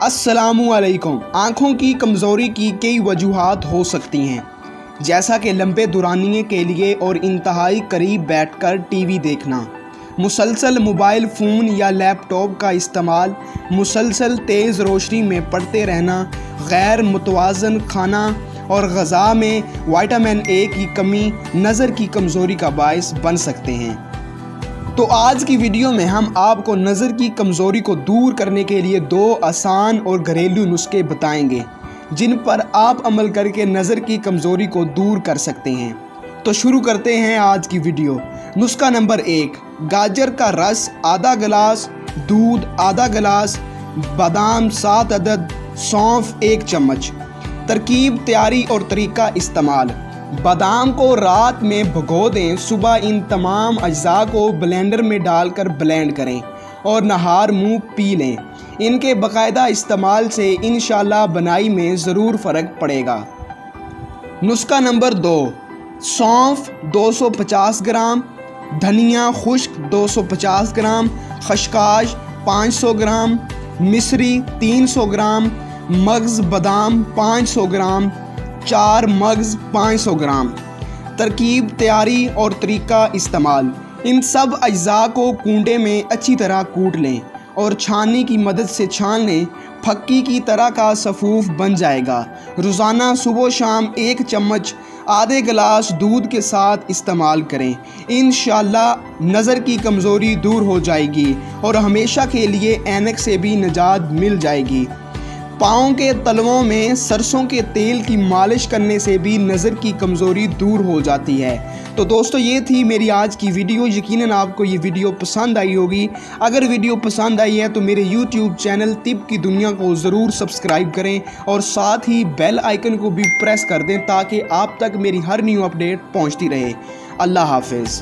السلام علیکم۔ آنکھوں کی کمزوری کی کئی وجوہات ہو سکتی ہیں، جیسا کہ لمبے دورانیے کے لیے اور انتہائی قریب بیٹھ کر ٹی وی دیکھنا، مسلسل موبائل فون یا لیپ ٹاپ کا استعمال، مسلسل تیز روشنی میں پڑھتے رہنا، غیر متوازن کھانا اور غذا میں وٹامن اے کی کمی نظر کی کمزوری کا باعث بن سکتے ہیں۔ تو آج کی ویڈیو میں ہم آپ کو نظر کی کمزوری کو دور کرنے کے لیے 2 آسان اور گھریلو نسخے بتائیں گے جن پر آپ عمل کر کے نظر کی کمزوری کو دور کر سکتے ہیں۔ تو شروع کرتے ہیں آج کی ویڈیو۔ نسخہ نمبر 1، گاجر کا رس آدھا گلاس، دودھ آدھا گلاس، بادام 7 عدد، سونف 1 چمچ۔ ترکیب، تیاری اور طریقہ استعمال۔ بادام کو رات میں بھگو دیں، صبح ان تمام اجزاء کو بلینڈر میں ڈال کر بلینڈ کریں اور نہار منہ پی لیں۔ ان کے باقاعدہ استعمال سے انشاءاللہ بنائی میں ضرور فرق پڑے گا۔ نسخہ نمبر 2، سونف 250 گرام، دھنیا خشک 250 گرام، خشخاش 500 گرام، مصری 300 گرام، مغز بادام 500 گرام، 4 مغز 500 گرام۔ ترکیب، تیاری اور طریقہ استعمال۔ ان سب اجزاء کو کونڈے میں اچھی طرح کوٹ لیں اور چھاننی کی مدد سے چھان لیں، پھکی کی طرح کا صفوف بن جائے گا۔ روزانہ صبح و شام 1 چمچ آدھے گلاس دودھ کے ساتھ استعمال کریں۔ انشاءاللہ نظر کی کمزوری دور ہو جائے گی اور ہمیشہ کے لیے اینک سے بھی نجات مل جائے گی۔ پاؤں کے تلووں میں سرسوں کے تیل کی مالش کرنے سے بھی نظر کی کمزوری دور ہو جاتی ہے۔ تو دوستو، یہ تھی میری آج کی ویڈیو۔ یقیناً آپ کو یہ ویڈیو پسند آئی ہوگی۔ اگر ویڈیو پسند آئی ہے تو میرے یوٹیوب چینل طب کی دنیا کو ضرور سبسکرائب کریں اور ساتھ ہی بیل آئیکن کو بھی پریس کر دیں تاکہ آپ تک میری ہر نیو اپڈیٹ پہنچتی رہے۔ اللہ حافظ۔